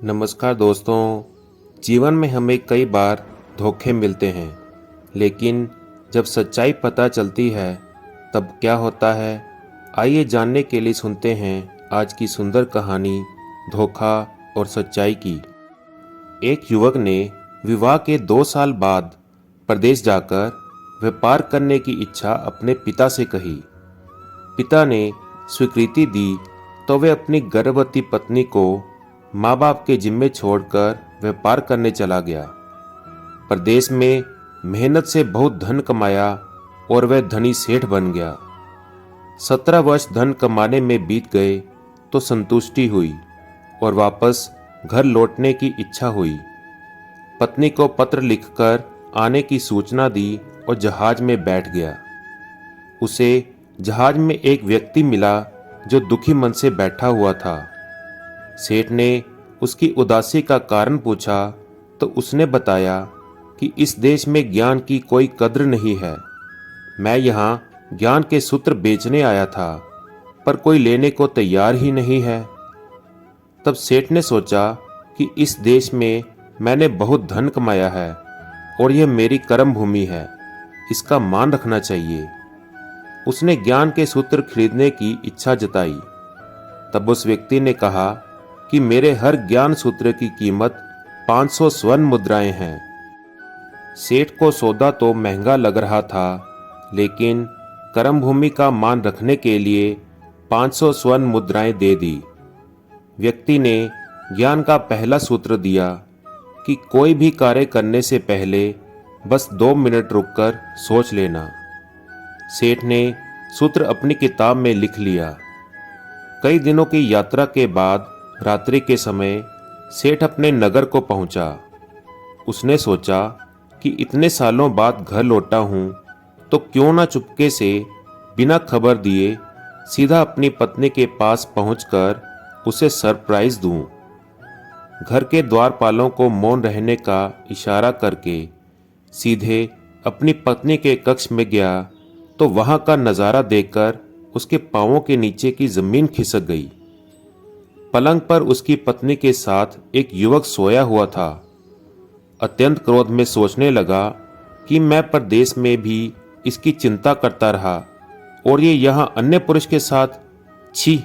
नमस्कार दोस्तों। जीवन में हमें कई बार धोखे मिलते हैं, लेकिन जब सच्चाई पता चलती है तब क्या होता है, आइए जानने के लिए सुनते हैं आज की सुंदर कहानी धोखा और सच्चाई की। एक युवक ने विवाह के 2 साल बाद प्रदेश जाकर व्यापार करने की इच्छा अपने पिता से कही। पिता ने स्वीकृति दी तो वे अपनी गर्भवती पत्नी को माँ बाप के जिम्मे छोड़कर व्यापार करने चला गया। प्रदेश में मेहनत से बहुत धन कमाया और वह धनी सेठ बन गया। 17 वर्ष धन कमाने में बीत गए तो संतुष्टि हुई और वापस घर लौटने की इच्छा हुई। पत्नी को पत्र लिखकर आने की सूचना दी और जहाज में बैठ गया। उसे जहाज में एक व्यक्ति मिला जो दुखी मन से बैठा हुआ था। सेठ ने उसकी उदासी का कारण पूछा तो उसने बताया कि इस देश में ज्ञान की कोई कद्र नहीं है। मैं यहाँ ज्ञान के सूत्र बेचने आया था, पर कोई लेने को तैयार ही नहीं है। तब सेठ ने सोचा कि इस देश में मैंने बहुत धन कमाया है और यह मेरी कर्म भूमि है, इसका मान रखना चाहिए। उसने ज्ञान के सूत्र खरीदने की इच्छा जताई। तब उस व्यक्ति ने कहा कि मेरे हर ज्ञान सूत्र की कीमत 500 स्वर्ण मुद्राएं हैं। सेठ को सौदा तो महंगा लग रहा था, लेकिन कर्म भूमि का मान रखने के लिए 500 स्वर्ण मुद्राएं दे दी। व्यक्ति ने ज्ञान का पहला सूत्र दिया कि कोई भी कार्य करने से पहले बस 2 मिनट रुककर सोच लेना। सेठ ने सूत्र अपनी किताब में लिख लिया। कई दिनों की यात्रा के बाद रात्रि के समय सेठ अपने नगर को पहुंचा। उसने सोचा कि इतने सालों बाद घर लौटा हूं तो क्यों ना चुपके से बिना खबर दिए सीधा अपनी पत्नी के पास पहुंचकर उसे सरप्राइज दूं। घर के द्वारपालों को मौन रहने का इशारा करके सीधे अपनी पत्नी के कक्ष में गया तो वहां का नज़ारा देखकर उसके पांवों के नीचे की जमीन खिसक गई। पलंग पर उसकी पत्नी के साथ एक युवक सोया हुआ था। अत्यंत क्रोध में सोचने लगा कि मैं परदेश में भी इसकी चिंता करता रहा और ये यहाँ अन्य पुरुष के साथ, छी!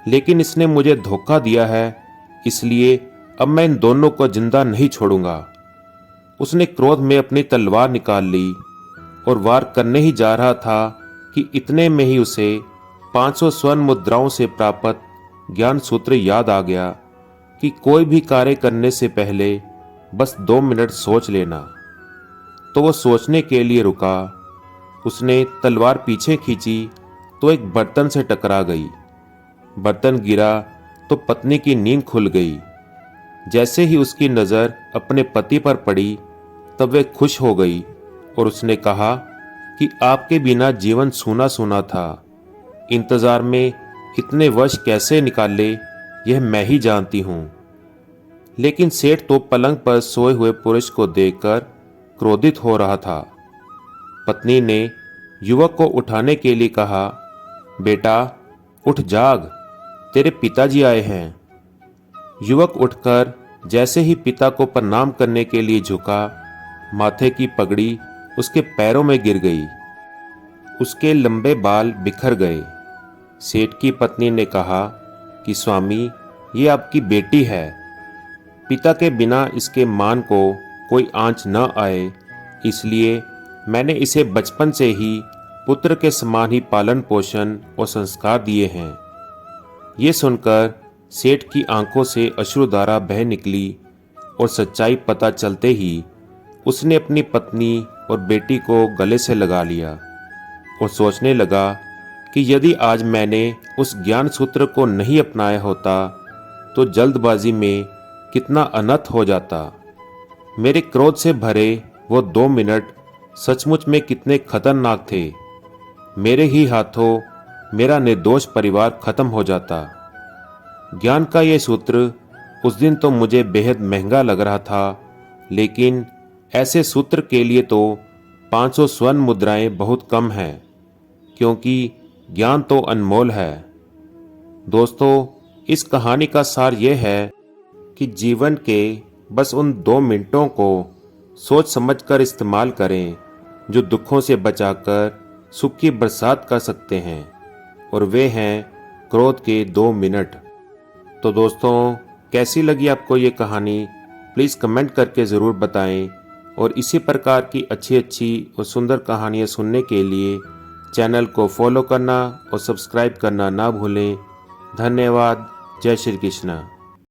लेकिन इसने मुझे धोखा दिया है, इसलिए अब मैं इन दोनों को जिंदा नहीं छोड़ूंगा। उसने क्रोध में अपनी तलवार निकाल ली और वार करने ही जा रहा था कि इतने में ही उसे 500 स्वर्ण मुद्राओं से प्राप्त ज्ञान सूत्र याद आ गया कि कोई भी कार्य करने से पहले बस 2 मिनट सोच लेना। तो वो सोचने के लिए रुका। उसने तलवार पीछे खींची तो एक बर्तन से टकरा गई। बर्तन गिरा तो पत्नी की नींद खुल गई। जैसे ही उसकी नज़र अपने पति पर पड़ी तब वे खुश हो गई और उसने कहा कि आपके बिना जीवन सूना सूना था। इंतजार में इतने वर्ष कैसे निकाले यह मैं ही जानती हूँ। लेकिन सेठ तो पलंग पर सोए हुए पुरुष को देखकर क्रोधित हो रहा था। पत्नी ने युवक को उठाने के लिए कहा, बेटा उठ जाग, तेरे पिताजी आए हैं। युवक उठकर जैसे ही पिता को प्रणाम करने के लिए झुका, माथे की पगड़ी उसके पैरों में गिर गई। उसके लंबे बाल बिखर गए। सेठ की पत्नी ने कहा कि स्वामी, ये आपकी बेटी है। पिता के बिना इसके मान को कोई आंच न आए, इसलिए मैंने इसे बचपन से ही पुत्र के समान ही पालन पोषण और संस्कार दिए हैं। ये सुनकर सेठ की आंखों से अश्रुधारा बह निकली और सच्चाई पता चलते ही उसने अपनी पत्नी और बेटी को गले से लगा लिया और सोचने लगा कि यदि आज मैंने उस ज्ञान सूत्र को नहीं अपनाया होता तो जल्दबाजी में कितना अनर्थ हो जाता। मेरे क्रोध से भरे वो 2 मिनट सचमुच में कितने खतरनाक थे। मेरे ही हाथों मेरा निर्दोष परिवार खत्म हो जाता। ज्ञान का ये सूत्र उस दिन तो मुझे बेहद महंगा लग रहा था, लेकिन ऐसे सूत्र के लिए तो 500 स्वर्ण मुद्राएं बहुत कम हैं, क्योंकि ज्ञान तो अनमोल है। दोस्तों, इस कहानी का सार यह है कि जीवन के बस उन 2 मिनटों को सोच समझकर इस्तेमाल करें जो दुखों से बचाकर सुख की बरसात कर सकते हैं, और वे हैं क्रोध के 2 मिनट। तो दोस्तों, कैसी लगी आपको ये कहानी? प्लीज़ कमेंट करके ज़रूर बताएं, और इसी प्रकार की अच्छी अच्छी और सुंदर कहानियाँ सुनने के लिए चैनल को फॉलो करना और सब्सक्राइब करना ना भूलें। धन्यवाद। जय श्री कृष्ण।